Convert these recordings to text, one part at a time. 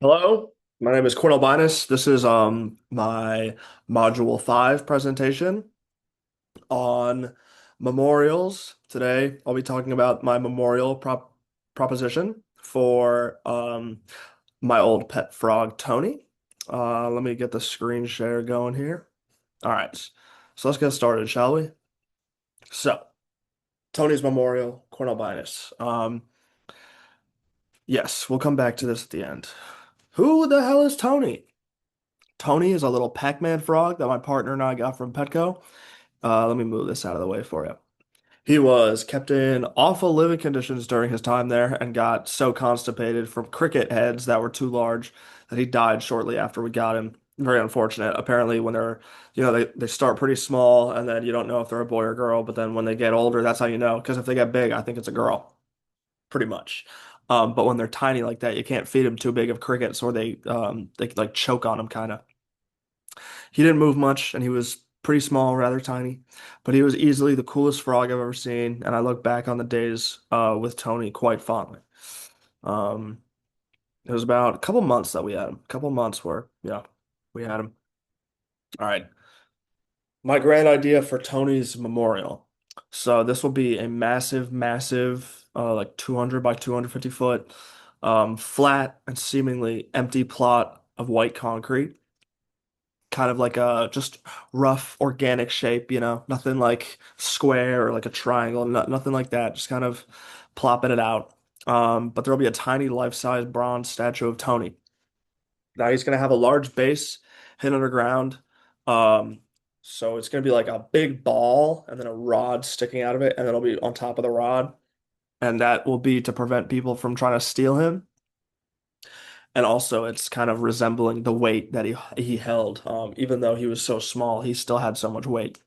Hello, my name is Cornel Binus. This is my Module 5 presentation on memorials. Today I'll be talking about my proposition for my old pet frog Tony. Let me get the screen share going here. All right, so let's get started, shall we? So, Tony's memorial, Cornel Binus. Yes, we'll come back to this at the end. Who the hell is Tony? Tony is a little Pac-Man frog that my partner and I got from Petco. Let me move this out of the way for you. He was kept in awful living conditions during his time there and got so constipated from cricket heads that were too large that he died shortly after we got him. Very unfortunate. Apparently, when they start pretty small and then you don't know if they're a boy or girl, but then when they get older, that's how you know. Because if they get big, I think it's a girl, pretty much. But when they're tiny like that, you can't feed them too big of crickets or they like choke on them kind of. He didn't move much, and he was pretty small, rather tiny, but he was easily the coolest frog I've ever seen, and I look back on the days with Tony quite fondly. Um, it was about a couple months that we had him. A couple months where, yeah, we had him. All right. My grand idea for Tony's memorial. So this will be a massive, massive, like 200 by 250 foot, flat and seemingly empty plot of white concrete, kind of like a just rough organic shape, nothing like square or like a triangle, nothing like that, just kind of plopping it out. But there'll be a tiny life-size bronze statue of Tony. Now he's gonna have a large base hidden underground. Um, so it's gonna be like a big ball and then a rod sticking out of it, and then it'll be on top of the rod. And that will be to prevent people from trying to steal him. And also, it's kind of resembling the weight that he held. Even though he was so small, he still had so much weight.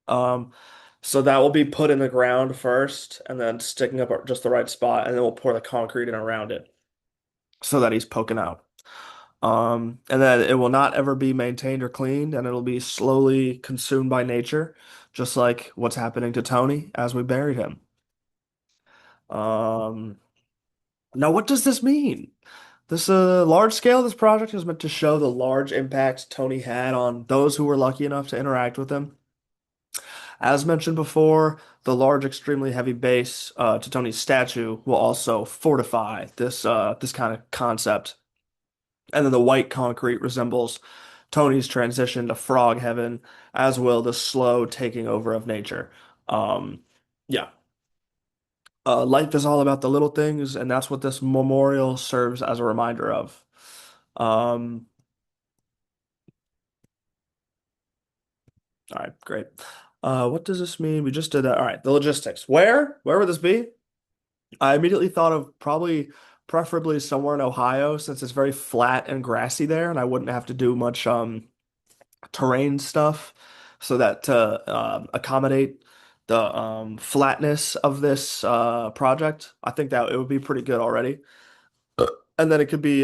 Um, so that will be put in the ground first, and then sticking up at just the right spot, and then we'll pour the concrete in around it so that he's poking out. And then it will not ever be maintained or cleaned, and it'll be slowly consumed by nature, just like what's happening to Tony as we buried him. Um, Now, what does this mean? This large scale of this project is meant to show the large impact Tony had on those who were lucky enough to interact with him. As mentioned before, the large, extremely heavy base to Tony's statue will also fortify this kind of concept. And then the white concrete resembles Tony's transition to frog heaven, as will the slow taking over of nature. Um, yeah, life is all about the little things, and that's what this memorial serves as a reminder of. Um, all right, great. What does this mean? We just did that. All right, the logistics. Where would this be? I immediately thought of probably, preferably somewhere in Ohio, since it's very flat and grassy there, and I wouldn't have to do much terrain stuff, so that to accommodate the flatness of this project, I think that it would be pretty good already. And then it could be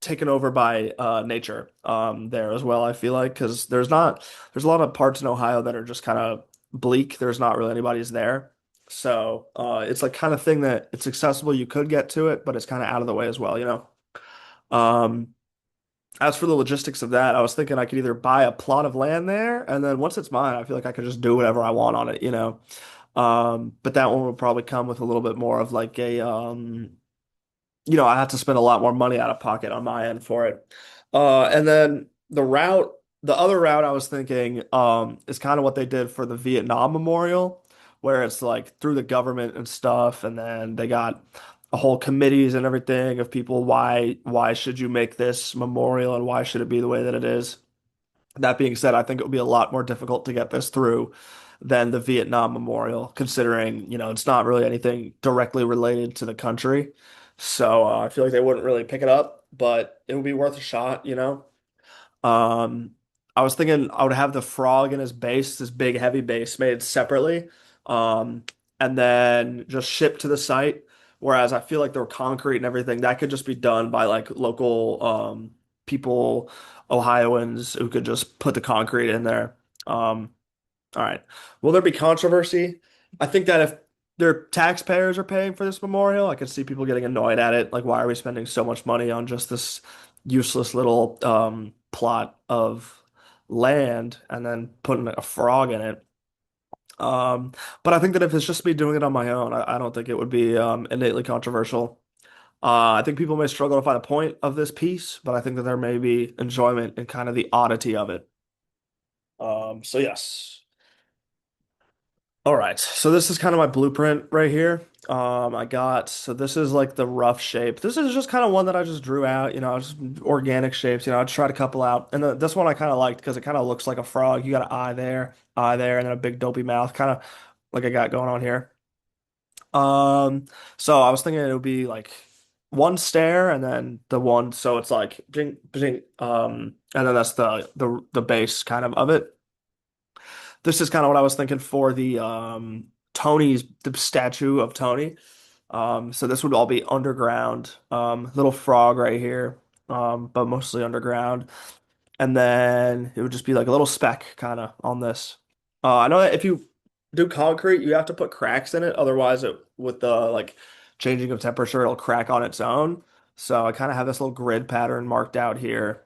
taken over by nature there as well, I feel like, because there's a lot of parts in Ohio that are just kind of bleak. There's not really anybody's there. So it's like kind of thing that it's accessible. You could get to it, but it's kind of out of the way as well. Um, as for the logistics of that, I was thinking I could either buy a plot of land there, and then once it's mine, I feel like I could just do whatever I want on it. But that one would probably come with a little bit more of like I have to spend a lot more money out of pocket on my end for it. And then the other route I was thinking, is kind of what they did for the Vietnam Memorial, where it's like through the government and stuff, and then they got a whole committees and everything of people, why should you make this memorial and why should it be the way that it is? That being said, I think it would be a lot more difficult to get this through than the Vietnam Memorial, considering, it's not really anything directly related to the country. So I feel like they wouldn't really pick it up, but it would be worth a shot. Um, I was thinking I would have the frog in his base, this big heavy base made separately, um, and then just shipped to the site. Whereas I feel like the concrete and everything that could just be done by like local people, Ohioans who could just put the concrete in there. All right. Will there be controversy? I think that if their taxpayers are paying for this memorial. I can see people getting annoyed at it. Like, why are we spending so much money on just this useless little plot of land and then putting a frog in it? Um, but I think that if it's just me doing it on my own, I don't think it would be innately controversial. I think people may struggle to find a point of this piece, but I think that there may be enjoyment in kind of the oddity of it. So yes. All right. So this is kind of my blueprint right here. So this is like the rough shape. This is just kind of one that I just drew out, just organic shapes. I tried a couple out. And this one I kind of liked because it kind of looks like a frog. You got an eye there, and then a big dopey mouth, kind of like I got going on here. Um, so I was thinking it would be like one stare and then the one, so it's like bing, bing, and then that's the base kind of it. This is kind of what I was thinking for the statue of Tony. So this would all be underground. Little frog right here, but mostly underground. And then it would just be like a little speck kind of on this. I know that if you do concrete, you have to put cracks in it. Otherwise, with the like changing of temperature, it'll crack on its own. So I kind of have this little grid pattern marked out here.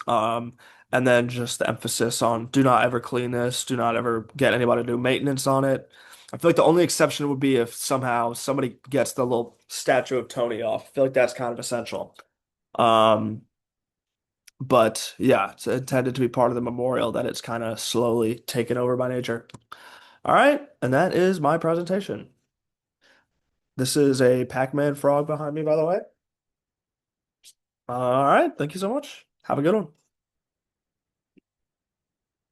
Um, and then just the emphasis on do not ever clean this, do not ever get anybody to do maintenance on it. I feel like the only exception would be if somehow somebody gets the little statue of Tony off. I feel like that's kind of essential. Um, but yeah, it's intended to be part of the memorial that it's kind of slowly taken over by nature. All right, and that is my presentation. This is a Pac-Man frog behind me, by the way. All right, thank you so much. Have a good one.